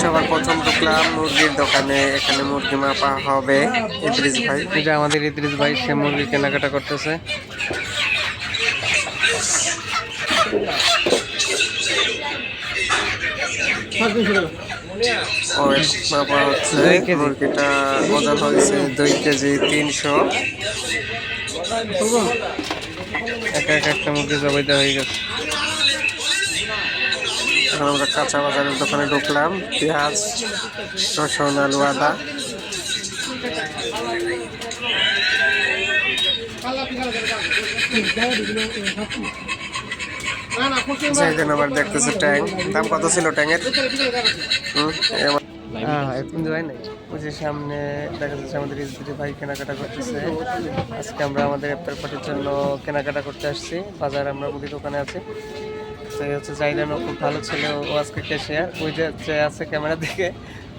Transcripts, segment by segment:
সবার প্রথম ঢুকলাম মুরগির দোকানে। এখানে মুরগি মাপা হবে। ইদ্রিস ভাই, এটা আমাদের ইদ্রিস ভাই, সে মুরগি কেনাকাটা করতেছে। মাপা হচ্ছে, মুরগিটা ওজন হয়েছে 2 কেজি 300। একা একটা মুরগি জবাইতে হয়ে গেছে। এখন আমরা কাঁচা বাজারের দোকানে ঢুকলাম। পেঁয়াজ, রসুন, আলু, আদা। যাইতেন আবার দেখতেছে ট্যাঙ্ক। দাম কত ছিল ট্যাঙ্কের? এখন যাই নাই। ওই যে সামনে দেখা যাচ্ছে আমাদের ইসবিটি ভাই কেনাকাটা করতেছে। আজকে আমরা আমাদের ইফতার পার্টির জন্য কেনাকাটা করতে আসছি। বাজার আমরা মুদি দোকানে আছি। সে হচ্ছে জাইদানও খুব ভালো ছিল, ও আজকে ক্যাশিয়ার। ওই যে আছে ক্যামেরা দিকে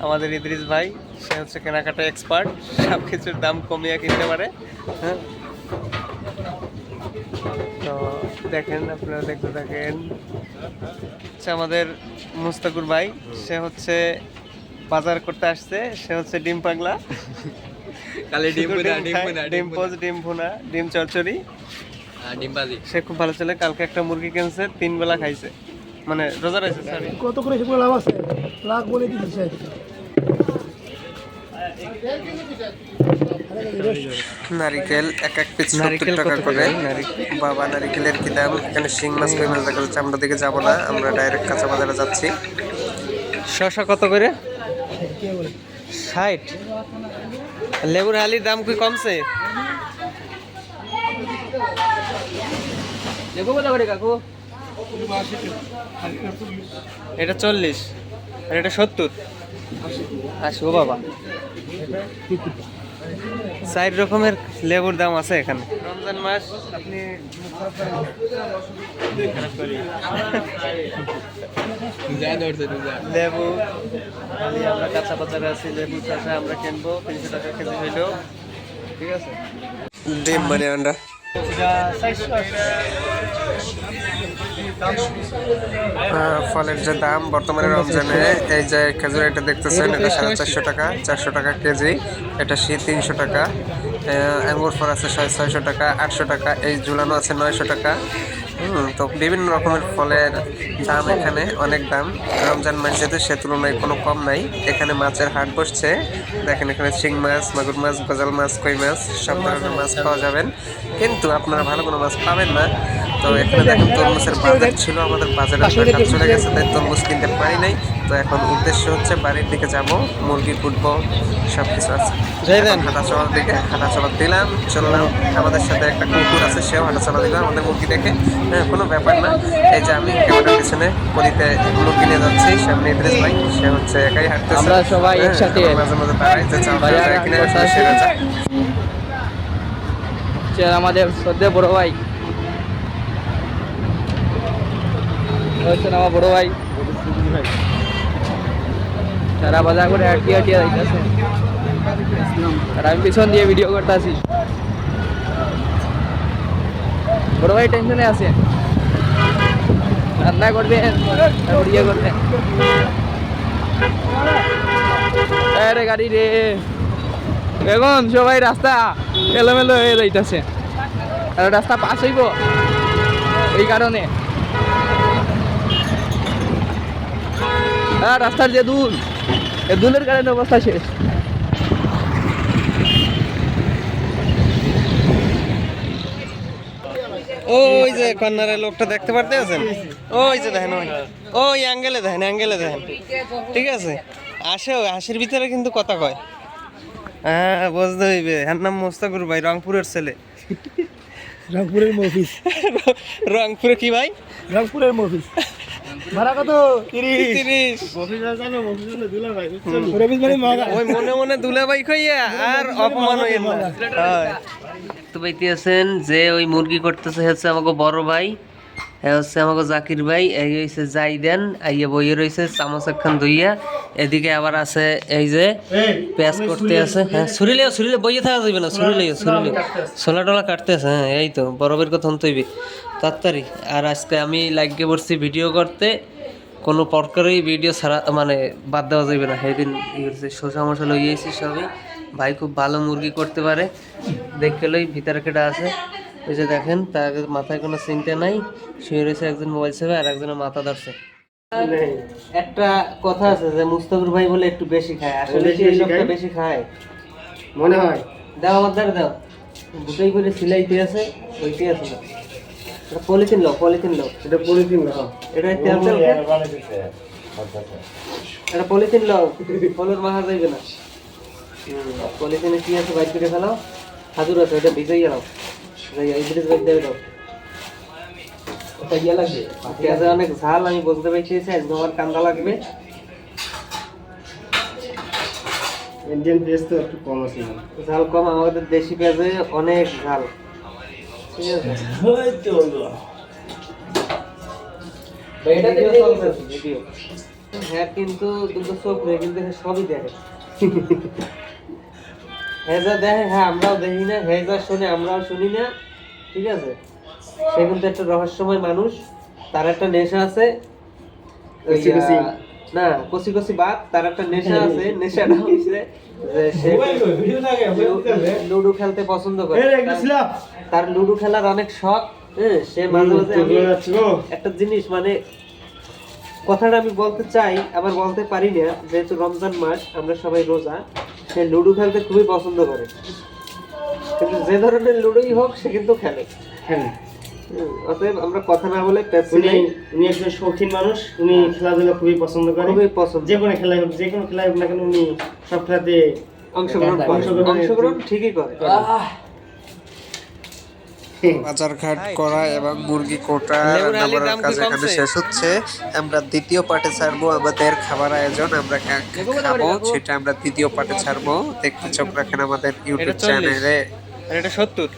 আমাদের ইদ্রিস ভাই, সে হচ্ছে কেনাকাটা এক্সপার্ট, সব কিছুর দাম কমিয়ে কিনতে পারে। হ্যাঁ, তো দেখেন, আপনারা দেখতে থাকেন। আমাদের মুস্তাকুর ভাই, সে হচ্ছে বাজার করতে আসছে। সে হচ্ছে ডিম পাগলা, ডিম পোজ, ডিম ভুনা, ডিম চচ্চড়ি, সে খুব ভালো ছেলে। কালকে একটা মুরগি কিনছে, 3 বেলা খাইছে, মানে রোজা রয়েছে। কত করে সেগুলো লাভ আছে? লাখ বলে দিচ্ছি। নারিকেল এক পিস 70 টাকা করে। বাবা, নারিকেলের কি দাম! এখানে শিং মাছ, কই মাছ দেখা যাচ্ছে। আমরা দিকে যাবো না, আমরা ডাইরেক্ট কাঁচা বাজারে যাচ্ছি। শসা কত করে? 60। লেবুর হালির দাম কি কমছে? এটা 40 আর এটা 70। আসো বাবা, 4 রকমের লেবুর দাম আছে এখানে। রমজান মাস, আপনি লেবু খালি আমরা কাঁচা বাজারে আছি। লেবু চাষে আমরা কিনবো 300 টাকা কেজি হইলেও ঠিক আছে। ডিম মানে আন্ডা ফলের যে দাম বর্তমানে রমজানে, এই যে খেজুর এটা দেখতেছেন, এটা 450 টাকা, 400 টাকা কেজি। এটা 300 টাকা। আঙ্গুর ফল আছে 600 টাকা, 800 টাকা। এই ঝুলানো আছে 900 টাকা। তো বিভিন্ন রকমের ফলের দাম এখানে অনেক দাম। রমজান মাস যেহেতু, সে তুলনায় কোনো কম নাই। এখানে মাছের হাট বসছে। দেখেন, এখানে শিং মাছ, মাগুর মাছ, গজাল মাছ, কই মাছ, সব ধরনের মাছ পাওয়া যাবেন। কিন্তু আপনারা ভালো কোনো মাছ পাবেন না। তো এখানে দেখেন তরমুজের বাজার ছিল, আমাদের বাজারে চলে গেছে, তাই তরমুজ কিনতে পারি নাই। তো এখন উদ্দেশ্য হচ্ছে বাড়ির দিকে যাব, মুরগি ফুটবো, সব কিছু আছে। হাঁটাচলার দিকে হাঁটাচলা দিলাম, চললাম। আমাদের সাথে একটা কুকুর আছে, সেও হাঁটাচলা দিলাম আমাদের মুরগি দেখে। হ্যাঁ, কোনো ব্যাপার না। এই যে আমি ক্যামেরার পিছনে পরিতে মুরগি নিয়ে যাচ্ছি, সামনে ইদ্রিস ভাই, সে হচ্ছে একাই হাঁটতেছে। আমরা সবাই একসাথে মাঝে মাঝে দাঁড়াই যে আমাদের শ্রদ্ধেয় বড় ভাই, আমার বড় ভাই সারা বাজার করে হাঁটিয়ে যাইতেছে, আর আমি পিছন দিয়ে ভিডিও করতে আসি। বড় ভাই টেনশনে আছে, রান্না করবেন, তারপর ইয়ে করবেন। আরে গাড়ি রে, এখন সবাই রাস্তা এলোমেলো হয়ে যাইতেছে, আর রাস্তা পাস হইব এই কারণে। আর রাস্তার যে দুল, এই দুলের কারণে অবস্থা শেষ। ওই যে কর্নারের লোকটা দেখতে পারতে আছেন, ওই যে দেখেন, ওই অ্যাঙ্গেলে দেখেন, অ্যাঙ্গেলে দেখেন, ঠিক আছে। হাসির ভিতরে কিন্তু কথা কয়। হ্যাঁ, বুঝতে হইবে। হ্যাঁ, নাম মোস্তাকুর ভাই, রংপুরের ছেলে। রংপুরের মফিস। রংপুরে কি ভাই? রংপুরের মফিস। ভাড়া কত? 30। ওই মনে মনে দুলাভাই কইয়া আর অপমান হইয়েন না। তো পাইতেছেন যে ওই মুরগি করতেছে হচ্ছে আমাকে বড় ভাই, হচ্ছে আমাকে জাকির ভাই, এই হচ্ছে জাইদেন, আইয়া বইয়ে রয়েছে চামচ একখান ধুইয়া। এদিকে আবার আছে এই যে পেঁয়াজ করতে আছে। হ্যাঁ, ছুরিলে বইয়ে থাকা যাইবে না, ছুরিলে ছোলা টোলা কাটতে আছে। হ্যাঁ, এই তো বরফের কথা তৈবি তাড়াতাড়ি। আর আজকে আমি লাগিয়ে পড়ছি ভিডিও করতে। কোনো প্রকারেই ভিডিও ছাড়া মানে বাদ দেওয়া যাবে না। সেদিন শসা মশা লইয়েছি সবই। ভাই খুব ভালো মুরগি করতে পারে, দেখে লই ভিতরে কেটা আছে। ওই যে দেখেন, তার মাথায় কোনো চিন্তা নাই, শুয়ে রয়েছে একজন মোবাইল সেবে আর একজনের মাথা ধরছে। একটা কথা আছে যে মুস্তাফির ভাই বলে একটু বেশি খায়, আসলে কি এই লোকটা বেশি খায় মনে হয়। দাও আমার দ্বারা দাও, দুটোই করে সিলাইতে আছে, ওইতে আছে না। এটা পলিথিন লো, পলিথিন লো, এটা পলিথিন না। এটা তেল তেল এটা পলিথিন লো, ফলের মাহা যাইবে না। পলিথিনে কি আছে বাইর করে ফেলাও, খাজুর আছে ওটা ভিজাই গেলাও, এই ব্রিজ বাইর দেবে দাও। ওটা ইয়ে লাগবে, পেঁয়াজে অনেক ঝাল, আমি বুঝতে পারছি একদম আমার কান্দা লাগবে। ইন্ডিয়ান পেঁয়াজ তো একটু কম আছে। ঝাল কম, আমাদের দেশি পেঁয়াজে অনেক ঝাল। ঠিক আছে, ভিডিও হ্যাঁ, কিন্তু দুটো চোখ নেই, কিন্তু সবই দেখে। হ্যাঁ যা দেখে, হ্যাঁ আমরাও দেখি না, হ্যাঁ যা শুনে আমরাও শুনি না। ঠিক আছে, সে কিন্তু একটা রহস্যময় মানুষ, তার একটা নেশা আছে। ওই, না কচি কচি বাত, তার একটা নেশা আছে। নেশাটা হচ্ছে যে সে লুডো খেলতে পছন্দ করে, তার লুডো খেলার অনেক শখ। হ্যাঁ, সে মাঝে মাঝে একটা জিনিস মানে কথাটা আমি বলতে চাই আবার বলতে পারি না, যেহেতু রমজান মাস, আমরা সবাই রোজা। সে লুডো খেলতে খুবই পছন্দ করে, কিন্তু যে ধরনের লুডোই হোক সে কিন্তু খেলে। অতএব আমরা কথা না বলে উনি একজন শৌখিন মানুষ, উনি খেলাধুলা খুবই পছন্দ করে, খুবই পছন্দ। যে কোনো খেলায় হোক, যে কোনো খেলায় হোক না কেন উনি সব খেলাতে অংশগ্রহণ ঠিকই করে। বাজারঘাট করা এবং মুরগি কোটা রান্নাবাড়ার কাজ এখানে শেষ হচ্ছে। আমরা দ্বিতীয় পার্টে ছাড়বো আমাদের খাবার আয়োজন, আমরা খাবো সেটা আমরা দ্বিতীয় পার্টে ছাড়বো। দেখতে চোখ রাখেন আমাদের ইউটিউব চ্যানেলে। এটা 70